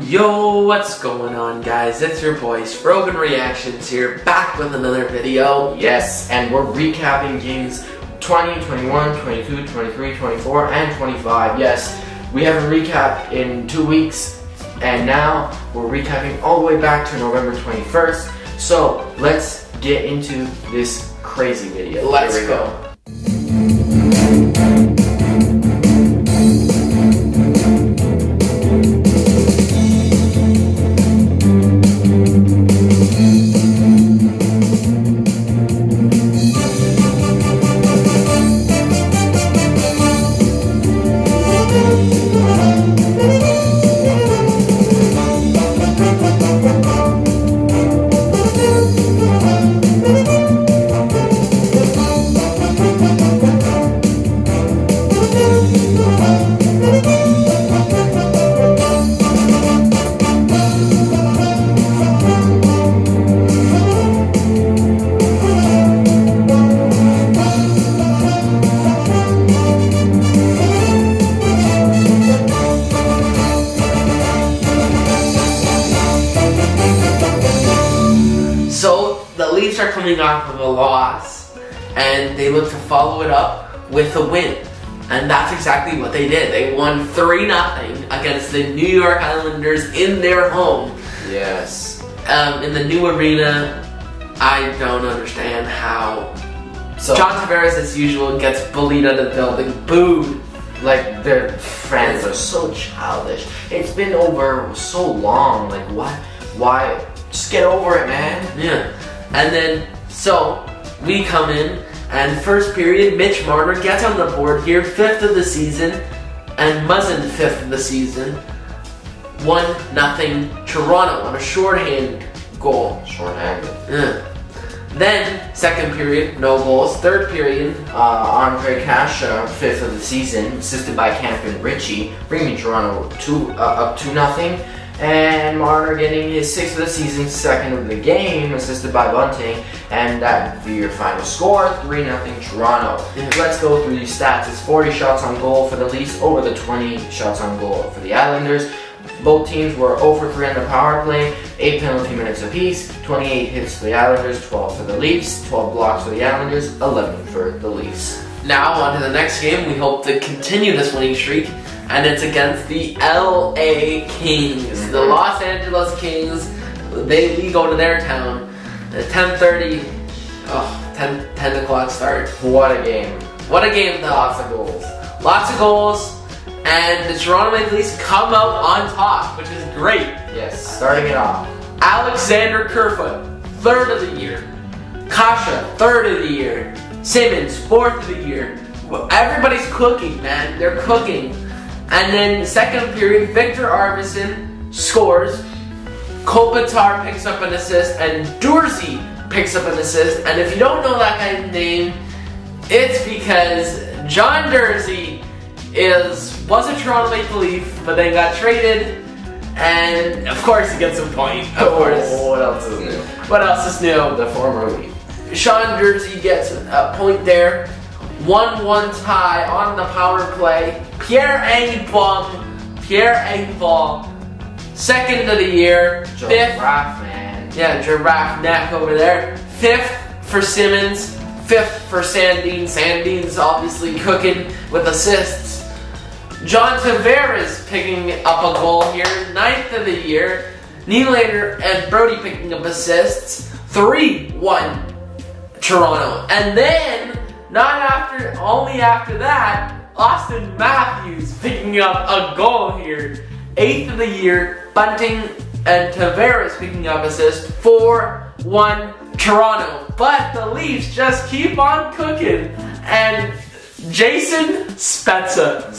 Yo, what's going on, guys? It's your boy Sprogan Reactions here, back with another video. Yes, and we're recapping games 20, 21, 22, 23, 24, and 25. Yes, we have a recap in 2 weeks, and now we're recapping all the way back to November 21st. So let's get into this crazy video. Let's go. So the Leafs are coming off of a loss, and they look to follow it up with a win. And that's exactly what they did. They won 3-0 against the New York Islanders in their home. Yes. In the new arena. I don't understand how John Tavares, as usual, gets bullied out of the building, booed. Like, their fans are so childish. It's been over so long. Like, what? Why? Just get over it, man. Yeah. And then, so, we come in, and first period, Mitch Marner gets on the board here, 5th of the season, and Muzzin 5th of the season. 1-0 Toronto on a shorthand goal. Shorthanded. Yeah. Then, second period, no goals. Third period, Andre Cash, 5th of the season, assisted by Campen Ritchie, bringing Toronto up 2-0. And Marner getting his 6th of the season, 2nd of the game, assisted by Bunting, and that be your final score, 3-0 Toronto. Yeah. Let's go through these stats. It's 40 shots on goal for the Leafs, over the 20 shots on goal for the Islanders. Both teams were 0 for 3 on the power play, 8 penalty minutes apiece, 28 hits for the Islanders, 12 for the Leafs, 12 blocks for the Islanders, 11 for the Leafs. now on to the next game. We hope to continue this winning streak, and it's against the LA Kings. The Los Angeles Kings, we go to their town at 10:30. 10 o'clock start. What a game. What a game, though. Lots of goals. Lots of goals, and the Toronto Maple Leafs come out on top, which is great. Yes, starting it off. Alexander Kerfoot, 3rd of the year. Kasha, 3rd of the year. Simmons, 4th of the year. Everybody's cooking, man. They're cooking. And then second period, Victor Arvidsson scores. Kopitar picks up an assist, and Dorsey picks up an assist. And if you don't know that guy's name, it's because John Dorsey was a Toronto Maple Leaf, but then got traded. And of course he gets a point. Of course. What else is new? What else is new? The former Leaf. Sean Dorsey gets a point there. 1-1 tie on the power play. Pierre Engvall, 2nd of the year. 5th. Giraffe, man. Yeah, giraffe neck over there. 5th for Simmons. 5th for Sandin. Sandin's obviously cooking with assists. John Tavares picking up a goal here. 9th of the year. Nylander and Brody picking up assists. 3-1 Toronto. And then, only after that, Austin Matthews picking up a goal here. 8th of the year. Bunting and Tavares picking up assists. 4-1 Toronto. But the Leafs just keep on cooking. And Jason Spezza.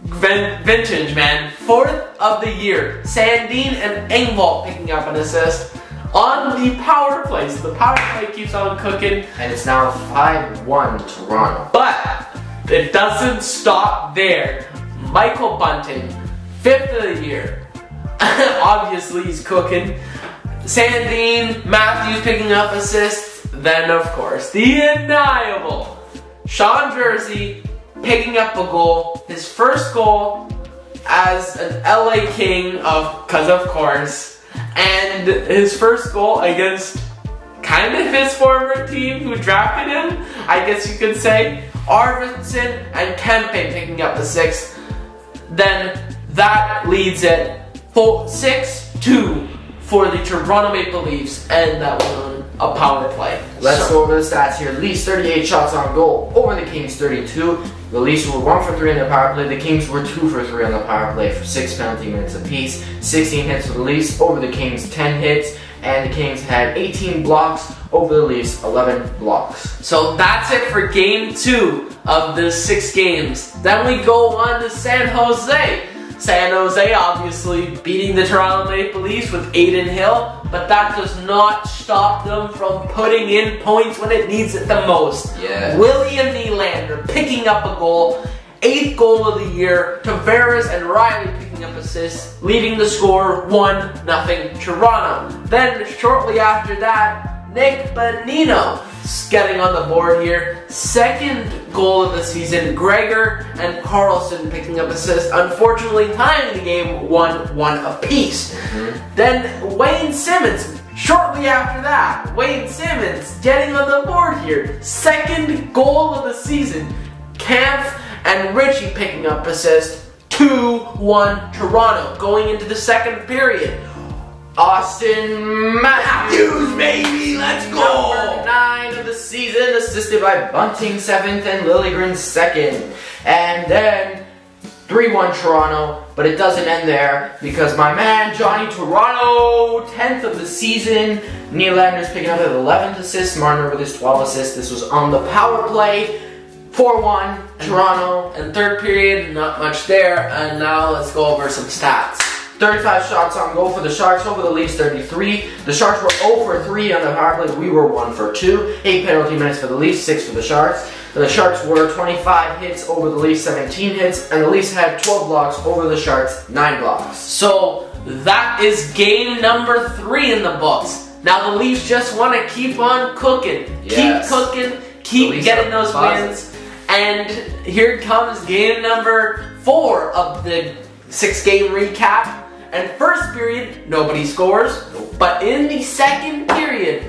Vintage, man. 4th of the year. Sandin and Engvall picking up an assist on the power play. So the power play keeps on cooking. And it's now 5-1 Toronto. But it doesn't stop there. Michael Bunting, 5th of the year. Obviously he's cooking. Sandin, Matthews picking up assists. Then of course, the undeniable Sean Dorsey picking up a goal. His first goal as an LA King cause of course, and his first goal against kind of his former team who drafted him, I guess you could say, Arvidsson and Kempe picking up the 6th. Then that leads it 6-2 for the Toronto Maple Leafs, and that was on a power play. Let's go over the stats here. Leafs 38 shots on goal over the Kings 32. The Leafs were 1 for 3 on the power play. The Kings were 2 for 3 on the power play for 6 penalty minutes apiece. 16 hits for the Leafs over the Kings, 10 hits. And the Kings had 18 blocks over the Leafs, 11 blocks. So that's it for game 2 of the 6 games. Then we go on to San Jose. San Jose obviously beating the Toronto Maple Leafs with Adin Hill, but that does not stop them from putting in points when it needs it the most. Yeah. William Nylander picking up a goal, 8th goal of the year. Tavares and Riley picking up assists, leading the score 1-0 Toronto. Then shortly after that, Nick Bonino getting on the board here. 2nd goal of the season. Gregor and Carlson picking up assists, unfortunately tying the game 1-1 apiece. Then Wayne Simmons, shortly after that, Wayne Simmons getting on the board here. 2nd goal of the season. Kampf and Ritchie picking up assists. 2-1 Toronto. Going into the 2nd period. Austin Matthews, baby, let's go! Number 9 of the season, assisted by Bunting 7th and Liljegren 2nd. And then 3-1 Toronto, but it doesn't end there because my man Johnny Toronto, 10th of the season. Nylander's picking up his 11th assist, Marner with his 12th assist. This was on the power play. 4-1 Toronto. And 3rd period, not much there. And now let's go over some stats. 35 shots on goal for the Sharks over the Leafs 33. The Sharks were 0 for 3 on the power play. We were 1 for 2. 8 penalty minutes for the Leafs, 6 for the Sharks. The Sharks were 25 hits over the Leafs, 17 hits. And the Leafs had 12 blocks over the Sharks, 9 blocks. So that is game number 3 in the books. Now the Leafs just want to keep on cooking. Yes. Keep cooking. Keep getting those wins. And here comes game number 4 of the 6-game recap. And first period, nobody scores. But in the 2nd period,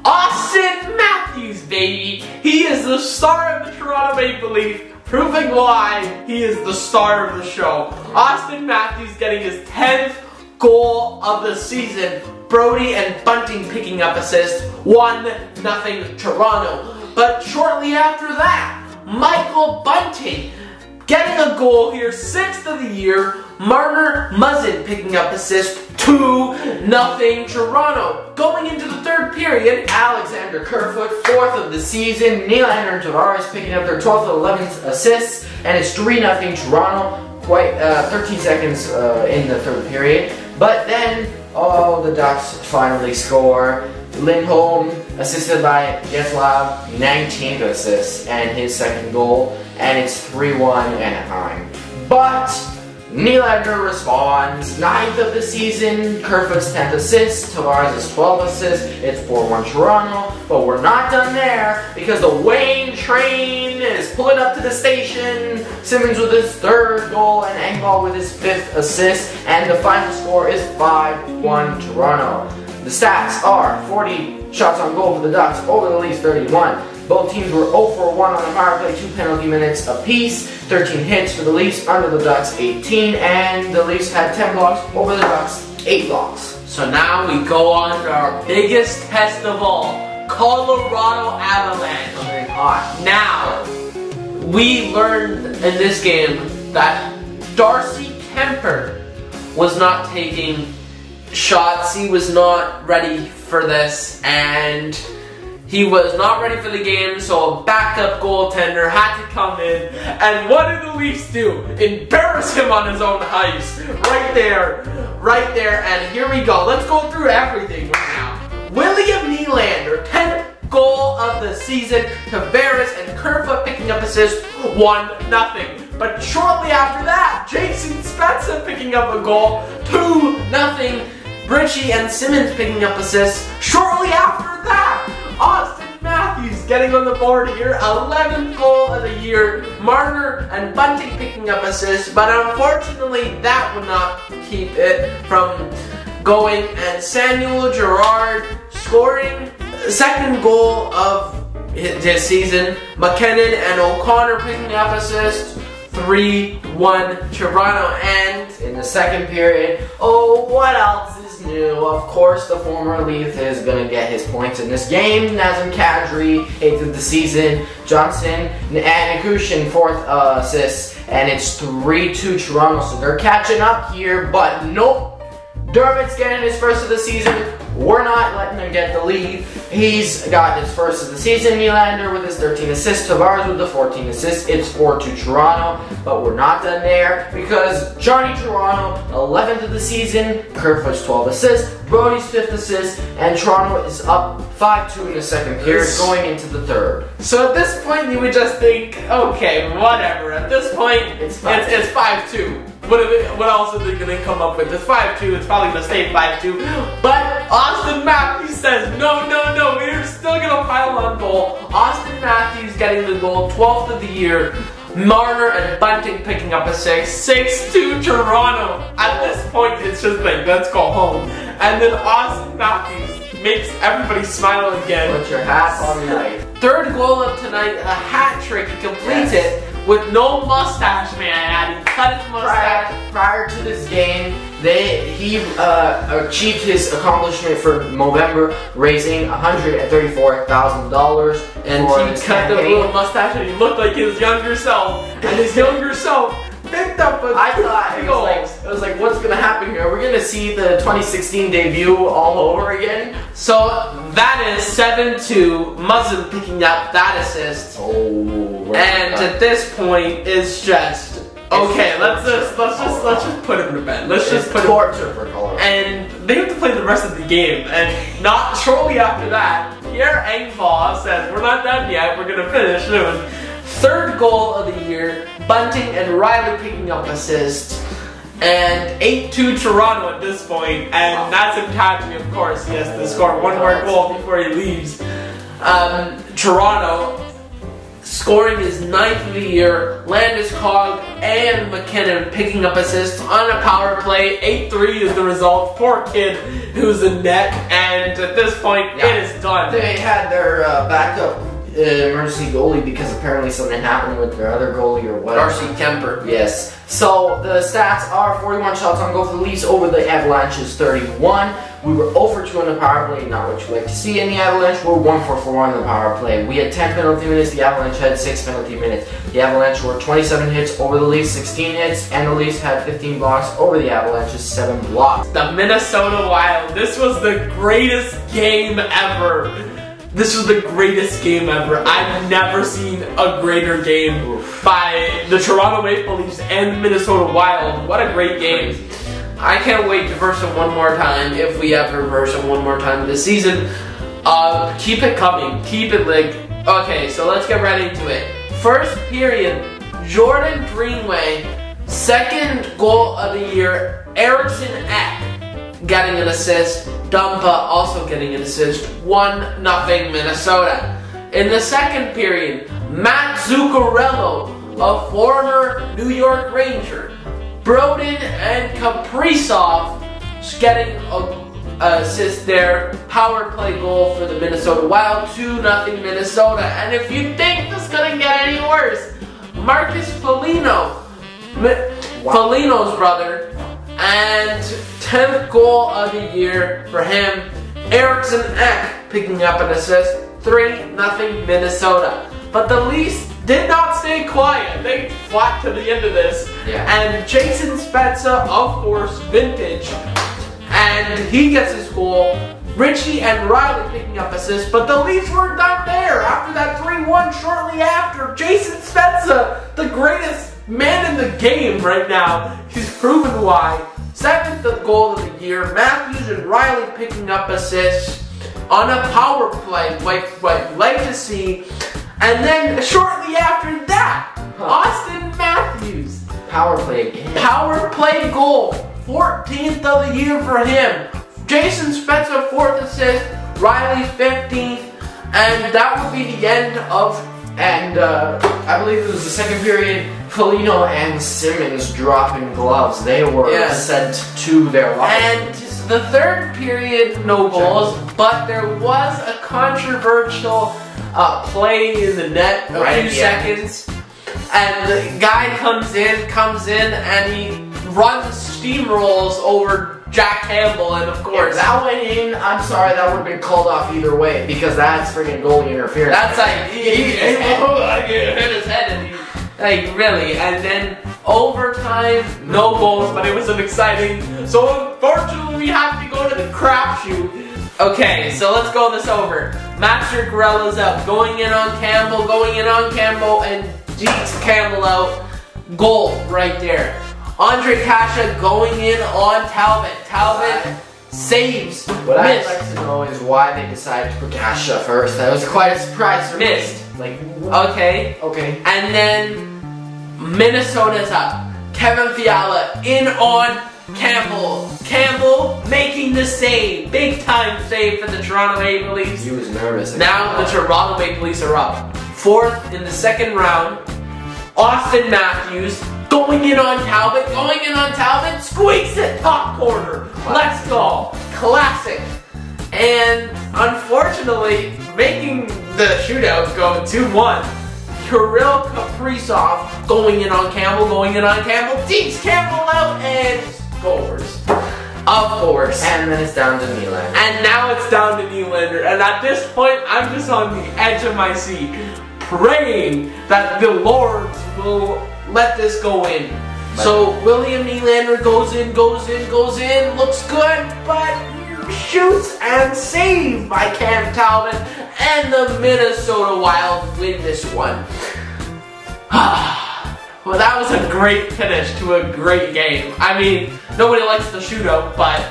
Austin Matthews, baby. He is the star of the Toronto Maple Leafs, proving why he is the star of the show. Austin Matthews getting his 10th goal of the season. Brody and Bunting picking up assists. 1-0 Toronto. But shortly after that, Michael Bunting getting a goal here, 6th of the year. Marner Muzzin picking up assist, 2-0 Toronto. Going into the 3rd period, Alexander Kerfoot, 4th of the season. Nylander and Tavares picking up their 12th and 11th assists, and it's 3-0 Toronto. Quite 13 seconds in the 3rd period. But then, the Ducks finally score. Lindholm, assisted by Getzlaf, 19th assist and his 2nd goal, and it's 3-1 Anaheim. But Nylander responds, 9th of the season, Kerfoot's 10th assist, Tavares' 12th assist, it's 4-1 Toronto, but we're not done there because the Wayne train is pulling up to the station. Simmons with his 3rd goal and Engvall with his 5th assist, and the final score is 5-1 Toronto. The stats are 40 shots on goal for the Ducks over the Leafs 31. Both teams were 0 for 1 on the power play, 2 penalty minutes apiece. 13 hits for the Leafs, under the Ducks 18, and the Leafs had 10 blocks over the Ducks 8 blocks. So now we go on to our biggest test of all, Colorado Avalanche. Coming hot. Now, we learned in this game that Darcy Kemper was not taking shots. He was not ready for this, and he was not ready for the game, so a backup goaltender had to come in. And what did the Leafs do? Embarrass him on his own ice. Right there, and here we go. Let's go through everything right now. William Nylander, 10th goal of the season. Tavares and Kerfoot picking up assists, 1-0. But shortly after that, Jason Spezza picking up a goal, 2-0. Ritchie and Simmons picking up assists. Shortly after that, Austin Matthews Matthews getting on the board here, 11th goal of the year. Marner and Bunting picking up assists, but unfortunately that would not keep it from going. And Samuel Girard scoring second goal of this season. McKinnon and O'Connor picking up assists. 3-1 Toronto. And in the second period, oh, what else is new? Of course, the former Leaf is going to get his points in this game. Nazem Kadri, 8th of the season. Johnson and Akushin, 4th assist. And it's 3-2 Toronto, so they're catching up here. But nope, Dermott's getting his first of the season. We're not letting him get the lead. He's got his first of the season. Nylander with his 13 assists. Tavares with the 14 assists. It's 4-2 Toronto. But we're not done there because Johnny Toronto, 11th of the season. Kerfoot's 12 assists. Brody's 5th assist. And Toronto is up 5-2 in the second period going into the third. So at this point you would just think, okay, whatever. At this point, it's 5-2. What else are they going to come up with? It's 5-2. It's probably going to stay 5-2. But Austin Matthews says, no, we're still going to pile on goal. Austin Matthews getting the goal, 12th of the year. Marner and Bunting picking up a 6-2 Toronto. At this point, it's just like, let's go home. And then Austin Matthews makes everybody smile again. Put your hat on right. Third goal of tonight, a hat trick. He completes it with no mustache, may I add. He cut his mustache. Prior to this game, he achieved his accomplishment for November, raising $134,000. And he cut the little mustache and he looked like his younger self. And his younger self picked up a I thought it was like, what's gonna happen here? We're gonna see the 2016 debut all over again. So that is 7-2. Muzzin picking up that assist. Oh, and at this point, it's just okay. Let's just put him to bed. Let's just put torture for Colorado. And they have to play the rest of the game. And not shortly after that, Pierre Engvall says, "We're not done yet. We're gonna finish soon." Third goal of the year. Bunting and Riley picking up assists. And 8-2 Toronto at this point. And Nazem Kadri, of course, he has to score one more goal before he leaves. Toronto scoring his 9th of the year. Landeskog and McKinnon picking up assists on a power play. 8-3 is the result. Poor kid who's in net. And at this point, it is done. They had their backup emergency goalie because apparently something happened with their other goalie or whatever. Darcy Kemper. Yes. So the stats are 41 shots on goal for the Leafs over the Avalanche's 31. We were 0 for 2 on the power play, not what you like to see in the Avalanche. We're 1 for 4 on the power play. We had 10 penalty minutes, the Avalanche had 6 penalty minutes. The Avalanche were 27 hits over the Leafs, 16 hits, and the Leafs had 15 blocks over the Avalanche's 7 blocks. The Minnesota Wild, this was the greatest game ever. This was the greatest game ever. I've never seen a greater game by the Toronto Maple Leafs and the Minnesota Wild. What a great game. I can't wait to verse them one more time, if we ever verse them one more time this season. Keep it coming. Keep it like... Okay, so let's get right into it. First period, Jordan Greenway, second goal of the year. Eriksson Ek getting an assist. Dumpa also getting an assist. 1-0 Minnesota. In the second period, Matt Zuccarello, a former New York Ranger, Brodin and Kaprizov getting an assist there. Power play goal for the Minnesota Wild. 2-0 Minnesota. And if you think this couldn't get any worse, Marcus Foligno, Foligno's brother, and 10th goal of the year for him. Eriksson Ek picking up an assist. 3-0 Minnesota. But the Leafs did not stay quiet. They fought to the end of this. And Jason Spezza, of course, vintage. And he gets his goal. Richie and Riley picking up assists. But the Leafs weren't done there. After that 3-1 shortly after, Jason Spezza, the greatest man in the game right now. He's proven why. 7th goal of the year. Matthews and Riley picking up assists on a power play, like you like to see. And then shortly after that, Austin Matthews. Power play again. Power play goal. 14th of the year for him. Jason Spezza, 4th assist. Riley, 15th. And that would be the end of. And I believe it was the second period. Foligno and Simmons dropping gloves. They were sent to their locker. And the third period, no goals, but there was a controversial play in the net a few seconds. And the guy comes in, and he runs, steamrolls over Jack Campbell, and of course, if that went in, I'm sorry, that would have been called off either way, because that's freaking goalie interference. That's like, he hit his head, and he, like, really, and then overtime, no goals, but it was an exciting, so unfortunately we have to go to the crapshoot. Okay, so let's go this over. Master Guerella's out, going in on Campbell, and Jeets Campbell out, goal right there. Andre Kasha going in on Talbot. Talbot saves. What I'd like to know is why they decided to put Kasha first. That was quite a surprise for me. Missed. Like, okay. And then Minnesota's up. Kevin Fiala in on Campbell. Campbell making the save. Big time save for the Toronto Maple Leafs. He was nervous. Now the Toronto Maple Leafs are up. Fourth in the second round. Austin Matthews going in on Talbot, squeaks it, top corner. Let's go. Classic. And unfortunately, making the shootout go 2-1. Kirill Kaprizov going in on Campbell, Deeks Campbell out, and scores. Of course. And then it's down to Nylander. And now it's down to Nylander. And at this point, I'm just on the edge of my seat, praying that the Lords will let this go in. So William Nylander goes in, looks good, but shoots and saved by Cam Talbot, and the Minnesota Wild win this one. Well, that was a great finish to a great game. I mean, nobody likes the shootout, but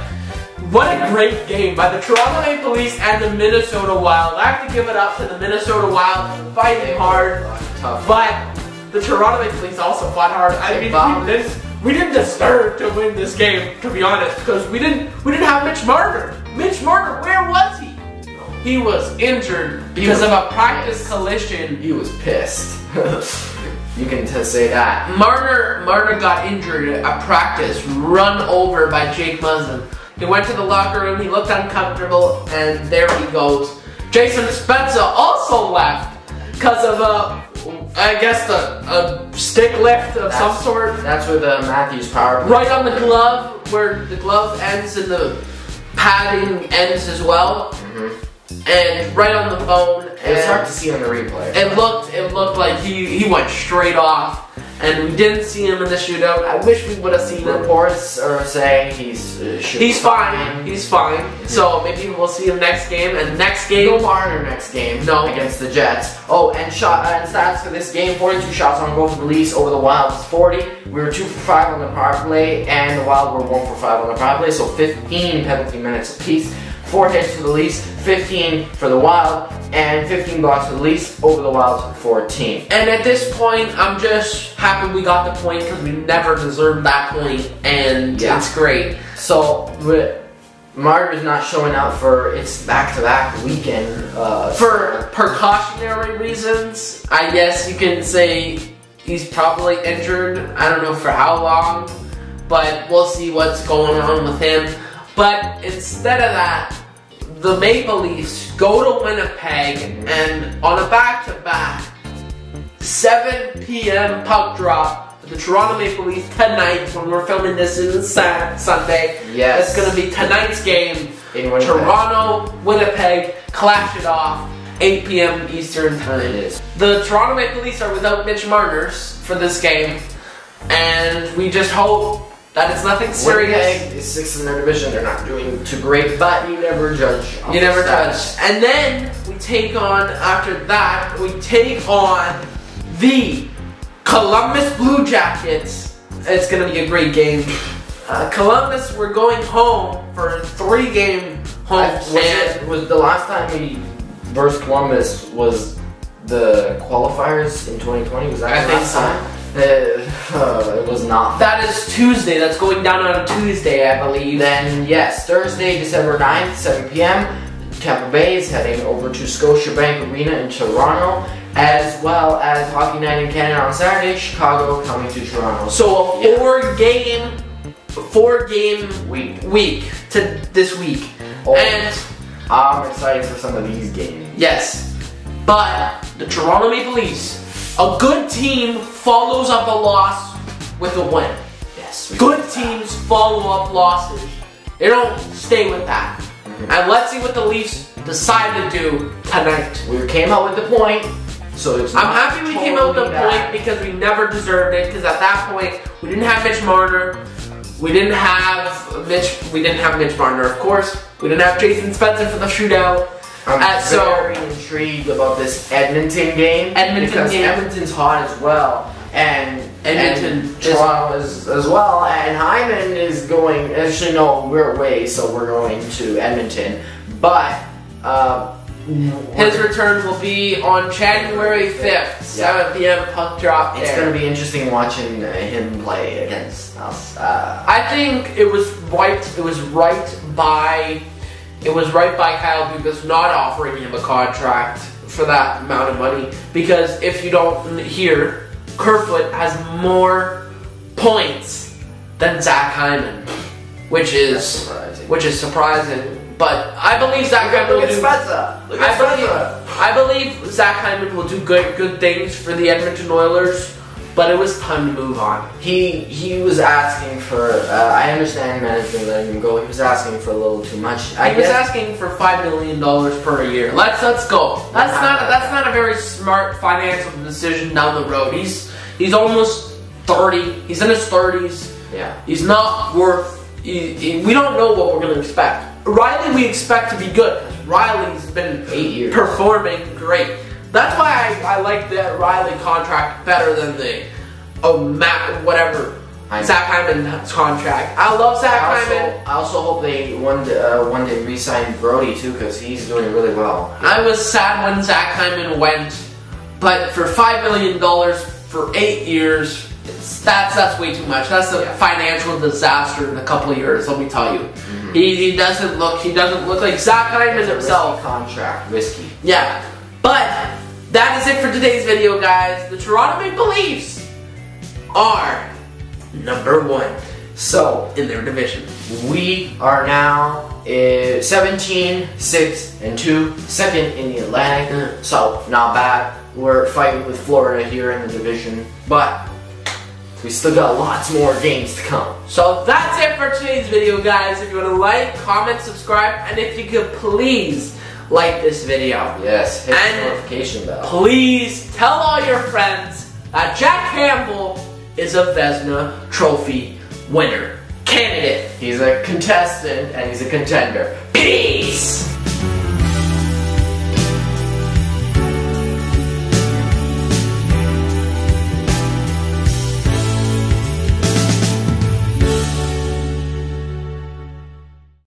what a great game by the Toronto Maple Leafs and the Minnesota Wild. I have to give it up to the Minnesota Wild, fighting hard, but the Toronto Maple Leafs also fought hard. I mean, we didn't deserve to win this game, to be honest, because we didn't have Mitch Marner. Mitch Marner, where was he? He was injured because of a practice collision. He was pissed. You can just say that. Marner got injured at practice, run over by Jake Muzzin. He went to the locker room, he looked uncomfortable, and there he goes. Jason Spezza also left because of I guess a stick lift of some sort. That's where the Matthews power play. Right on the glove, where the glove ends and the padding ends as well. And right on the bone. It's hard to see on the replay. It looked like he went straight off. And we didn't see him in the shootout. I wish we would have seen him. Reports are saying he's fine. He's fine. So maybe we'll see him next game. And next game, no Marner next game. No, against the Jets. Oh, and stats for this game: 42 shots on goal for the Leafs over the Wild's 40. We were 2 for 5 on the power play, and the Wild were 1 for 5 on the power play. So 15 penalty minutes apiece. 4 hits for the Leafs, 15 for the Wild, and 15 blocks for the Leafs over the Wild's 14. And at this point, I'm just happy we got the point because we never deserved that point, and it's great. So, Marner's not showing out for its back-to-back weekend. For precautionary reasons, I guess you can say he's probably injured. I don't know for how long, but we'll see what's going on with him. But instead of that, the Maple Leafs go to Winnipeg and on a back-to-back 7 p.m. puck drop for the Toronto Maple Leafs tonight when we're filming this is Sunday. Yes. It's going to be tonight's game. In Winnipeg. Toronto, Winnipeg, clash it off, 8 p.m. Eastern time. It is. The Toronto Maple Leafs are without Mitch Marner for this game, and we just hope that it's nothing serious. Winnipeg is 6th in their division. They're not doing too great, but you never judge. You never judge. And then we take on, after that, we take on the Columbus Blue Jackets. It's going to be a great game. Columbus, we're going home for a 3-game home. Was the last time we versed Columbus was the qualifiers in 2020? Was that I the think last so. time? It was not. That is Tuesday. That's going down on a Tuesday, I believe. Then, yes, Thursday, December 9th, 7 p.m. Tampa Bay is heading over to Scotiabank Arena in Toronto, as well as Hockey Night in Canada on Saturday, Chicago coming to Toronto. So a four-game week to this week. And I'm excited for some of these games. yes, but the Toronto Maple Leafs, a good team follows up a loss with a win. Yes. Good teams follow up losses. They don't stay with that. And let's see what the Leafs decide to do tonight. We came out with the point, so it's I'm happy we came out with the point because we never deserved it. Because at that point, we didn't have Mitch Marner. We didn't have Mitch Marner, of course. We didn't have Jason Spencer for the shootout. I'm very intrigued about this Edmonton game. Because Edmonton's hot as well, and Toronto is as well, and Hyman is going. Actually, no, we're away, so we're going to Edmonton. But his return will be on January 5th, 7 p.m. puck drop. It's going to be interesting watching him play against us. I think it was right. It was right by Kyle Dubas not offering him a contract for that amount of money, because if you don't hear, Kerfoot has more points than Zach Hyman, which is surprising. But I believe Zach Hyman will do. I believe Zach Hyman will do good things for the Edmonton Oilers. But it was time to move on. He was asking for. I understand management letting him go. He was asking for a little too much. He was asking for $5 million per year. Let's go. That's not a very smart financial decision down the road. He's almost 30. He's in his 30s. Yeah. He's not worth. We don't know what we're gonna expect. Riley, we expect to be good. Riley's been 8 years performing great. That's why I like the Riley contract better than the Zach Hyman contract. I love Zach Hyman. I also hope they one day re-sign Brody too, because he's doing really well. I was sad when Zach Hyman went, but for $5 million for 8 years, that's way too much. That's a financial disaster in a couple of years. Let me tell you, he doesn't look like Zach Hyman himself. Risky. Yeah, but that is it for today's video, guys. The Toronto Maple Leafs are #1. So in their division, we are now 17, 6, and 2, second in the Atlantic. So not bad. We're fighting with Florida here in the division, but we still got lots more games to come. So that's it for today's video, guys. If you want to like, comment, subscribe, and if you could please like this video. Yes, hit the notification bell. Please tell all your friends that Jack Campbell is a Vezina Trophy winner candidate. He's a contestant and he's a contender. Peace!